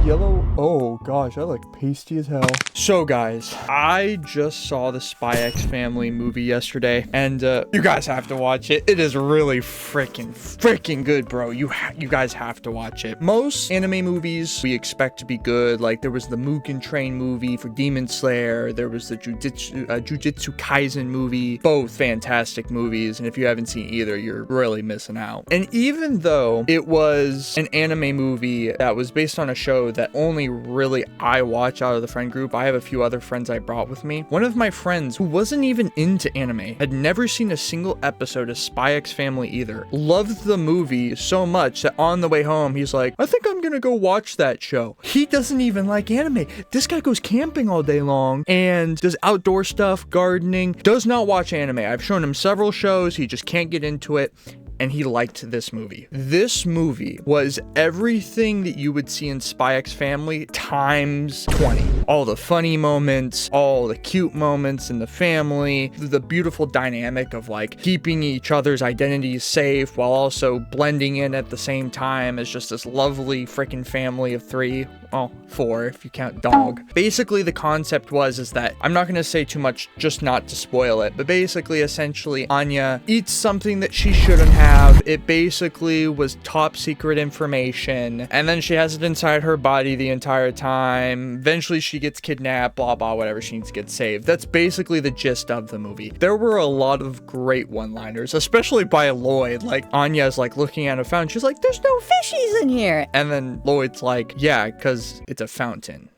yellow. Oh gosh, I look pasty as hell. So guys, I just saw the SpyXFamily movie yesterday, and you guys have to watch it. It is really freaking good, bro. You guys have to watch it. Most anime movies we expect to be good. Like there was the Mugen Train movie for Demon Slayer. There was the Jujutsu Kaisen movie. Both fantastic movies, and if you haven't seen either, you're really missing out. And even though it was an anime movie that was based on a show that only really I watch out of the friend group, I have a few other friends I brought with me. One of my friends who wasn't even into anime, had never seen a single episode of SpyXFamily either, loved the movie so much that on the way home, he's like, I think I'm gonna go watch that show. He doesn't even like anime. This guy goes camping all day long and does outdoor stuff, gardening, does not watch anime. I've shown him several shows, he just can't get into it. And he liked this movie. This movie was everything that you would see in SpyXFamily times 20. All the funny moments, all the cute moments in the family, the beautiful dynamic of like keeping each other's identities safe while also blending in at the same time as just this lovely freaking family of three. Well, four if you count dog. Basically the concept is that, I'm not gonna say too much just not to spoil it, but basically essentially Anya eats something that she shouldn't have. It basically was top secret information, and then she has it inside her body the entire time. Eventually she gets kidnapped, blah blah, whatever, she needs to get saved. That's basically the gist of the movie. There were a lot of great one-liners, especially by Loyd. Like Anya's like looking at a fountain, she's like, there's no fishies in here, and then Lloyd's like, yeah, because it's a fountain.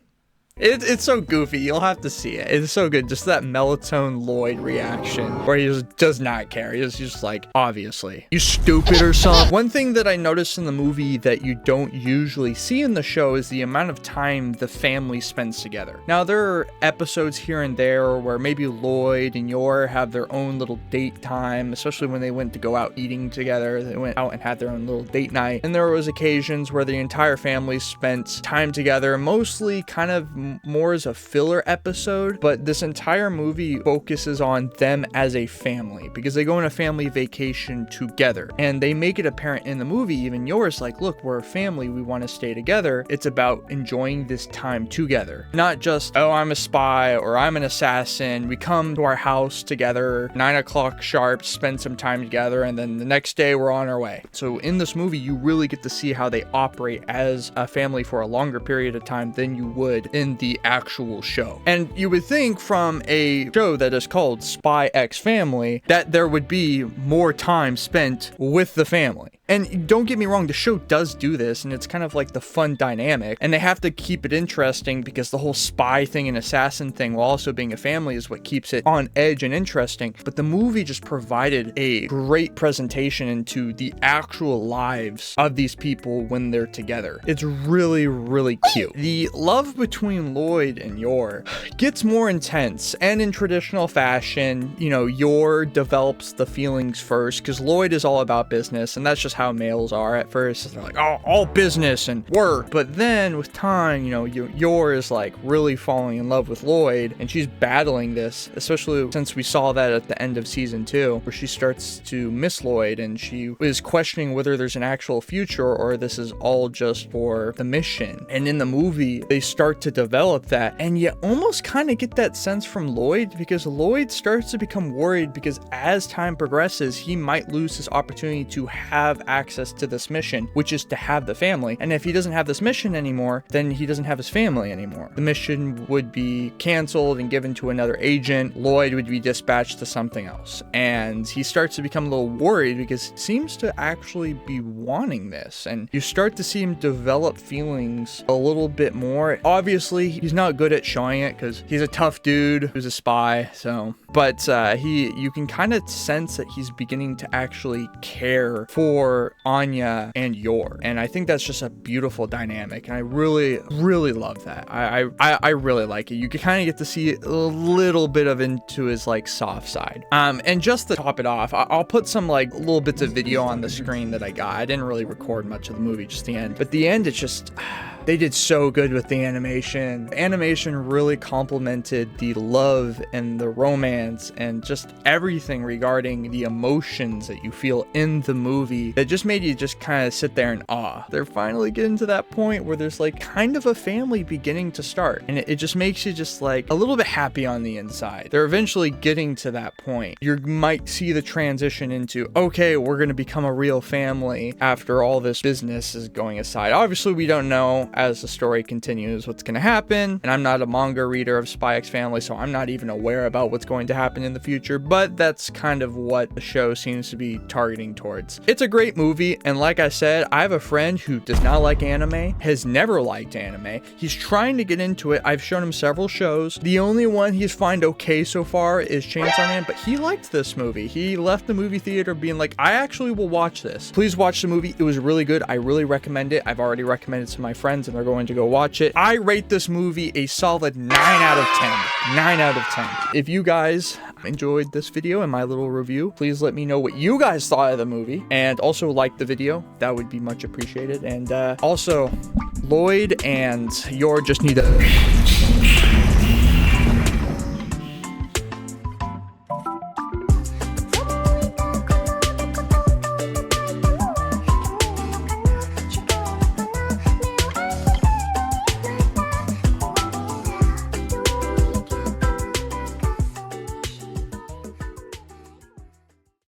It's so goofy, you'll have to see it. It's so good, just that melatonin Loyd reaction where he just does not care. He's just like, obviously, you stupid or something. One thing that I noticed in the movie that you don't usually see in the show is the amount of time the family spends together. Now, there are episodes here and there where maybe Loyd and Yor have their own little date time, especially when they went to go out eating together. They went out and had their own little date night. And there was occasions where the entire family spent time together, mostly kind of more as a filler episode, but this entire movie focuses on them as a family because they go on a family vacation together, and they make it apparent in the movie, even yours, like, look, we're a family, we want to stay together. It's about enjoying this time together, not just, oh, I'm a spy or I'm an assassin, we come to our house together 9 o'clock sharp, spend some time together, and then the next day we're on our way. So in this movie you really get to see how they operate as a family for a longer period of time than you would in the actual show. And you would think from a show that is called SpyXFamily that there would be more time spent with the family. And don't get me wrong, the show does do this, and it's kind of like the fun dynamic, and they have to keep it interesting because the whole spy thing and assassin thing, while also being a family, is what keeps it on edge and interesting. But the movie just provided a great presentation into the actual lives of these people when they're together. It's really cute. The love between Loyd and Yor gets more intense, and in traditional fashion, you know, Yor develops the feelings first because Loyd is all about business, and that's just how males are at first. They're like, oh, all business and work. But then with time, you know, Yor is like really falling in love with Loyd, and she's battling this, especially since we saw that at the end of season 2, where she starts to miss Loyd, and she is questioning whether there's an actual future or this is all just for the mission. And in the movie, they start to develop that, and you almost kind of get that sense from Loyd, because Loyd starts to become worried because as time progresses, he might lose his opportunity to have access to this mission, which is to have the family. And if he doesn't have this mission anymore, then he doesn't have his family anymore. The mission would be canceled and given to another agent. Loyd would be dispatched to something else. And he starts to become a little worried because he seems to actually be wanting this. And you start to see him develop feelings a little bit more. Obviously, he's not good at showing it because he's a tough dude who's a spy, so. But you can kind of sense that he's beginning to actually care for Anya and Yor, and I think that's just a beautiful dynamic, and I really love that. I really like it. You can kind of get to see a little bit of into his like soft side. And just to top it off, I'll put some like little bits of video on the screen that I got. I didn't really record much of the movie, just the end, but the end, it's just They did so good with the animation. Animation really complemented the love and the romance and just everything regarding the emotions that you feel in the movie that just made you just kind of sit there in awe. They're finally getting to that point where there's like kind of a family beginning to start, and it just makes you just like a little bit happy on the inside. They're eventually getting to that point. You might see the transition into, okay, we're going to become a real family after all this business is going aside. Obviously, we don't know as the story continues what's going to happen, and I'm not a manga reader of SpyXFamily, so I'm not even aware about what's going to happen in the future, but that's kind of what the show seems to be targeting towards. It's a great movie, and like I said, I have a friend who does not like anime, has never liked anime. He's trying to get into it. I've shown him several shows. The only one he's found okay so far is Chainsaw Man, but he liked this movie. He left the movie theater being like, I actually will watch this. Please watch the movie. It was really good. I really recommend it. I've already recommended it to my friends and they're going to go watch it. I rate this movie a solid 9 out of 10. 9 out of 10. If you guys enjoyed this video and my little review, please let me know what you guys thought of the movie, and also like the video. That would be much appreciated. And also, Loyd and Yor just need to